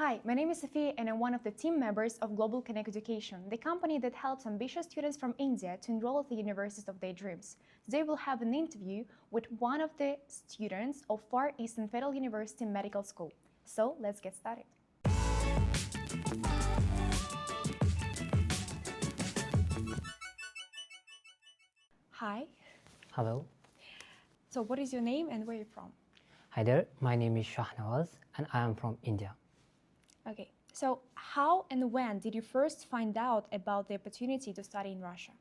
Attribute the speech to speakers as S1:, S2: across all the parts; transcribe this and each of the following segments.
S1: Hi, my name is Sophia and I'm one of the team members of Global Connect Education, the company that helps ambitious students from India to enroll at the universities of their dreams. Today we'll have an interview with one of the students of Far Eastern Federal University Medical School. So let's get started. Hi.
S2: Hello.
S1: So what is your name and where are you from?
S2: Hi there, my name is Shahnawaz and I am from India.
S1: Okay, so how and when did you first find out about the opportunity to study in Russia?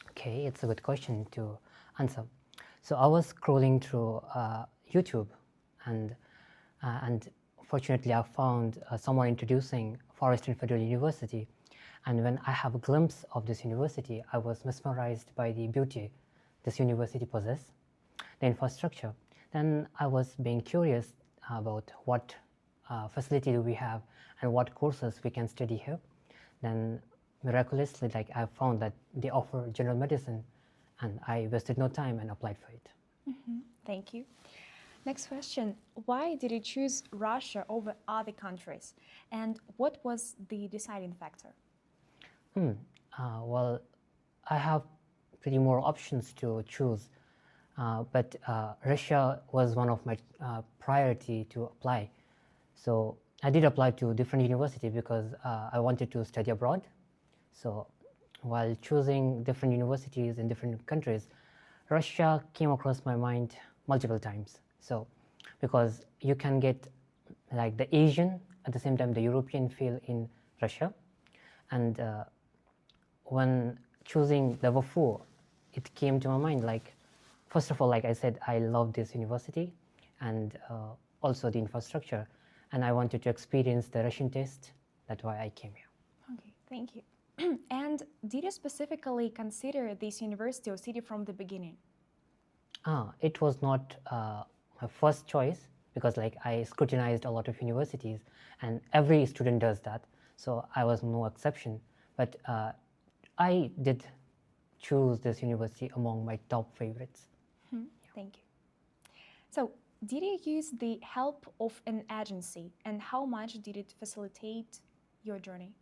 S2: Okay, it's a good question to answer. So I was scrolling through YouTube and fortunately I found someone introducing Far Eastern Federal University, and when I have a glimpse of this university, I was mesmerized by the beauty this university possesses, the infrastructure. Then I was being curious about what facility do we have and what courses we can study here. Then miraculously, I found that they offer general medicine, and I wasted no time and applied for it.
S1: Thank you. Next question. Why did you choose Russia over other countries? And what was the deciding factor?
S2: Well, I have pretty more options to choose, but Russia was one of my priority to apply. So I did apply to different universities because I wanted to study abroad. So while choosing different universities in different countries, Russia came across my mind multiple times. So because you can get like the Asian, at the same time the European feel in Russia. And when choosing the FEFU, it came to my mind, first of all, like I said, I love this university and also the infrastructure. And I wanted to experience the Russian taste. That's why I came here.
S1: Okay, thank you. And did you specifically consider this university or city from the beginning?
S2: It was not my first choice because I scrutinized a lot of universities and every student does that. So I was no exception. But I did choose this university among my top favorites.
S1: Yeah. Thank you. So, did you use the help of an agency and how much did it facilitate your journey?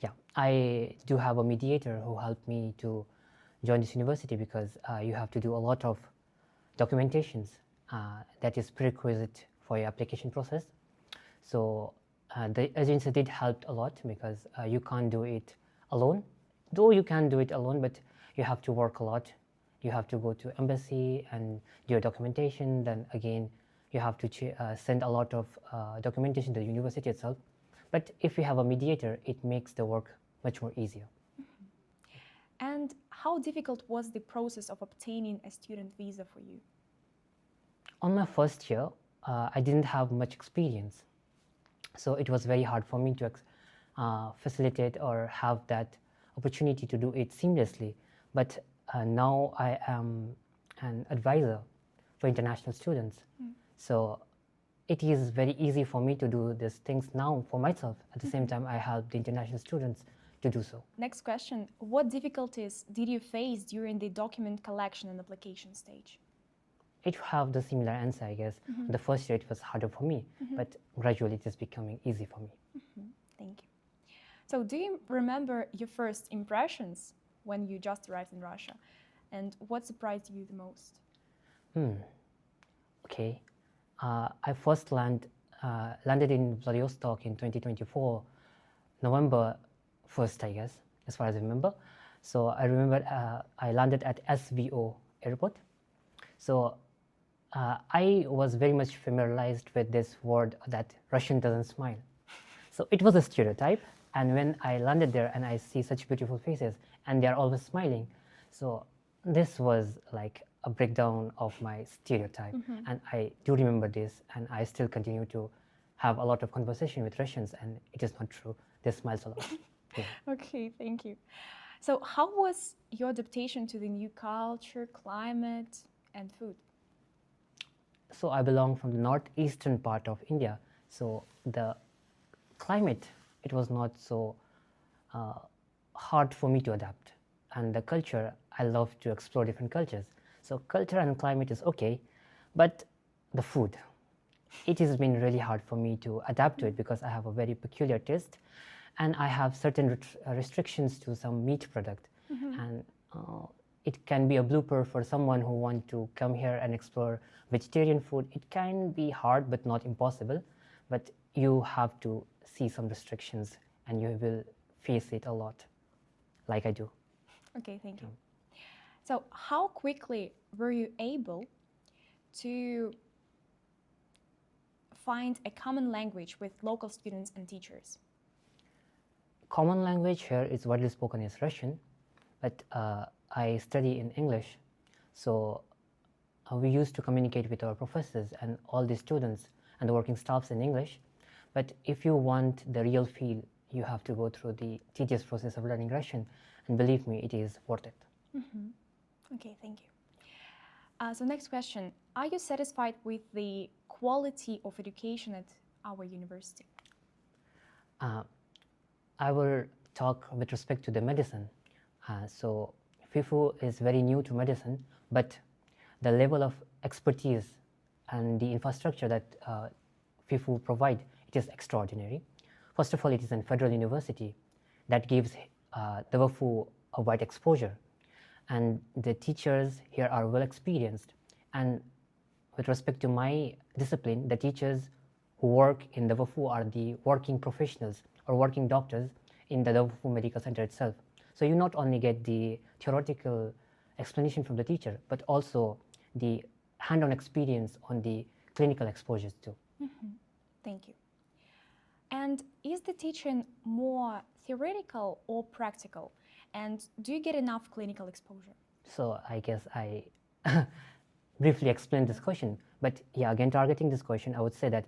S2: Yeah, I do have a mediator who helped me to join this university because you have to do a lot of documentations that is prerequisite for your application process. So the agency did help a lot because you can't do it alone. Though you can do it alone, but you have to work a lot. You have to go to embassy and do your documentation. Then again, you have to send a lot of documentation to the university itself. But if you have a mediator, it makes the work much more easier.
S1: And how difficult was the process of obtaining a student visa for you?
S2: On my first year, I didn't have much experience. So it was very hard for me to facilitate or have that opportunity to do it seamlessly. But now I am an advisor for international students. So it is very easy for me to do these things now for myself. At the same time, I help the international students to do so.
S1: Next question. What difficulties did you face during the document collection and application stage?
S2: It have the similar answer, I guess. The first year it was harder for me, but gradually it is becoming easy for me.
S1: Thank you. So do you remember your first impressions when you just arrived in Russia? And what surprised you the most?
S2: Okay. I first landed in Vladivostok in 2024, November 1st, I guess, as far as I remember. So I remember I landed at SVO airport. So I was very much familiarized with this word that Russian doesn't smile. So it was a stereotype. And when I landed there and I see such beautiful faces and they're always smiling, so this was like a breakdown of my stereotype. And I do remember this, and I still continue to have a lot of conversation with Russians, and it is not true. They smile a lot. Yeah.
S1: Okay, thank you. So how was your adaptation to the new culture, climate, and food?
S2: So I belong from the northeastern part of India. So the climate, it was not so hard for me to adapt. And the culture, I love to explore different cultures. So culture and climate is okay, but the food, it has been really hard for me to adapt to it because I have a very peculiar taste, and I have certain restrictions to some meat product, and it can be a blooper for someone who want to come here and explore vegetarian food. It can be hard but not impossible, but you have to see some restrictions and you will face it a lot, like I do.
S1: Okay, thank you. So how quickly were you able to find a common language with local students and teachers?
S2: Common language here is widely spoken is Russian, but I study in English, so we used to communicate with our professors and all the students and the working staffs in English. But if you want the real feel, you have to go through the tedious process of learning Russian, and believe me, it is worth it.
S1: Okay, thank you. So next question, are you satisfied with the quality of education at our university?
S2: I will talk with respect to the medicine. So FEFU is very new to medicine, but the level of expertise and the infrastructure that FEFU provide, it is extraordinary. First of all, it is a federal university that gives the FEFU a wide exposure, and the teachers here are well experienced. And with respect to my discipline, the teachers who work in the FEFU are the working professionals or working doctors in the FEFU Medical Center itself. So you not only get the theoretical explanation from the teacher, but also the hand-on experience on the clinical exposures too.
S1: Thank you. And is the teaching more theoretical or practical? And do you get enough clinical exposure?
S2: So I guess I briefly explained this question, but yeah, again, targeting this question, I would say that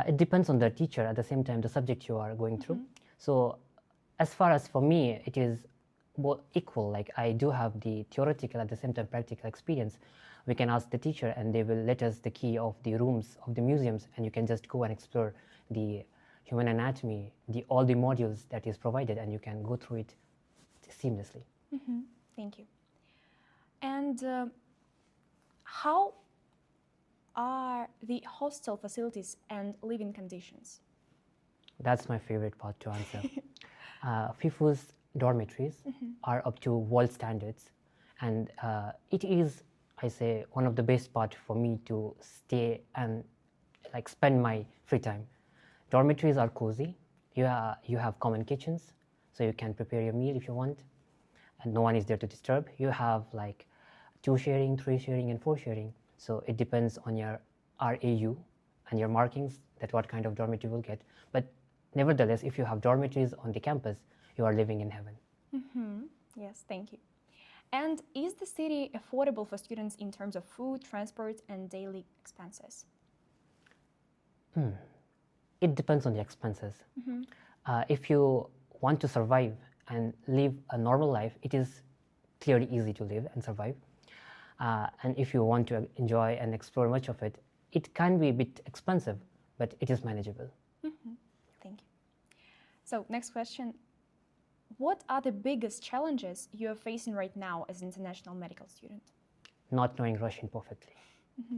S2: it depends on the teacher, at the same time, the subject you are going through. So as far as for me, it is both equal. Like I do have the theoretical, at the same time, practical experience. We can ask the teacher and they will let us the key of the rooms of the museums, and you can just go and explore the human anatomy, all the modules that is provided, and you can go through it seamlessly.
S1: Thank you. And how are the hostel facilities and living conditions?
S2: That's my favorite part to answer. FEFU's dormitories are up to world standards, and it is, I say, one of the best parts for me to stay and like spend my free time. Dormitories are cozy. You have common kitchens, so you can prepare your meal if you want, and no one is there to disturb. You have like 2 sharing, 3 sharing, and 4 sharing. So it depends on your RAU and your markings that what kind of dormitory you will get. But nevertheless, if you have dormitories on the campus, you are living in heaven.
S1: Yes, thank you. And is the city affordable for students in terms of food, transport, and daily expenses?
S2: It depends on the expenses. If you want to survive and live a normal life, it is clearly easy to live and survive. And if you want to enjoy and explore much of it, it can be a bit expensive, but it is manageable.
S1: Thank you. So next question. What are the biggest challenges you are facing right now as an international medical student?
S2: Not knowing Russian perfectly.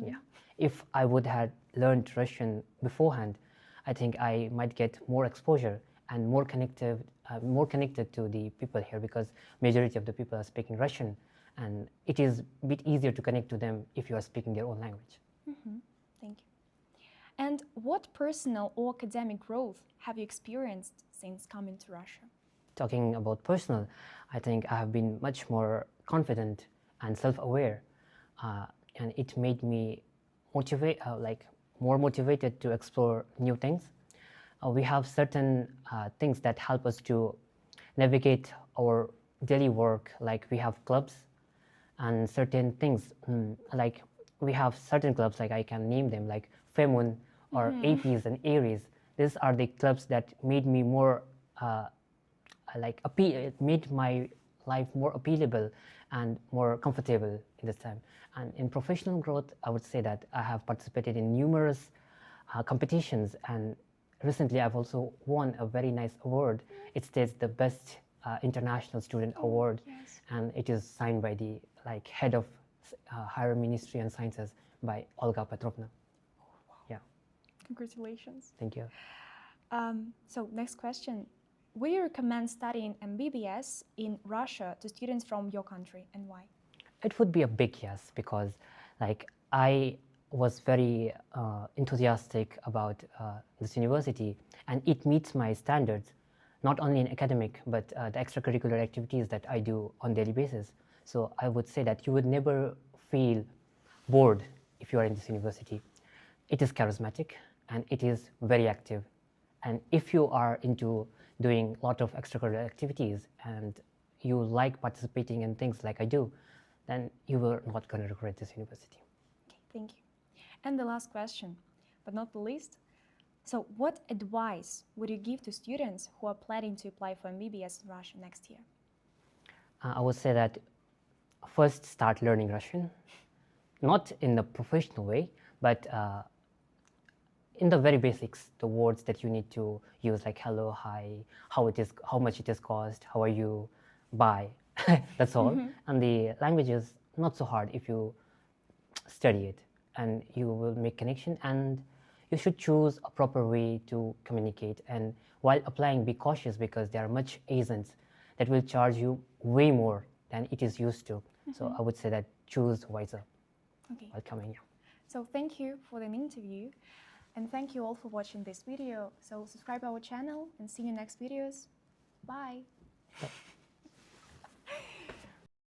S2: Yeah. If I would have learned Russian beforehand, I think I might get more exposure and more connected to the people here, because majority of the people are speaking Russian, and it is a bit easier to connect to them if you are speaking their own language.
S1: Thank you. And what personal or academic growth have you experienced since coming to Russia?
S2: Talking about personal, I think I have been much more confident and self-aware, and it made me more motivated to explore new things. We have certain things that help us to navigate our daily work, like we have clubs and certain things, like we have certain clubs, like I can name them, like FEMUN or APs and ARIES. These are the clubs that made me more it made my life more appealable and more comfortable in this time. And in professional growth, I would say that I have participated in numerous competitions, and recently I've also won a very nice award. It states the best international student award, and it is signed by the head of higher ministry and sciences by Olga Petrovna.
S1: Oh, wow.
S2: Yeah.
S1: Congratulations.
S2: Thank you.
S1: So next question. Would you recommend studying MBBS in Russia to students from your country, and why?
S2: It would be a big yes, because like I was very enthusiastic about this university, and it meets my standards, not only in academic, but the extracurricular activities that I do on daily basis. So I would say that you would never feel bored if you are in this university. It is charismatic and it is very active. And if you are into doing a lot of extracurricular activities and you like participating in things like I do, then you are not going to regret this university.
S1: Okay, thank you. And the last question, but not the least. So what advice would you give to students who are planning to apply for MBBS in Russia next year?
S2: I would say that first start learning Russian, not in the professional way, but in the very basics, the words that you need to use, like hello, hi, how it is, how much it is cost, how are you, bye. That's all. And the language is not so hard if you study it, and you will make connection, and you should choose a proper way to communicate. And while applying, be cautious, because there are much agents that will charge you way more than it is used to. So I would say that choose wiser while coming here.
S1: So thank you for the interview, and thank you all for watching this video. So subscribe our channel and see you next videos. Bye.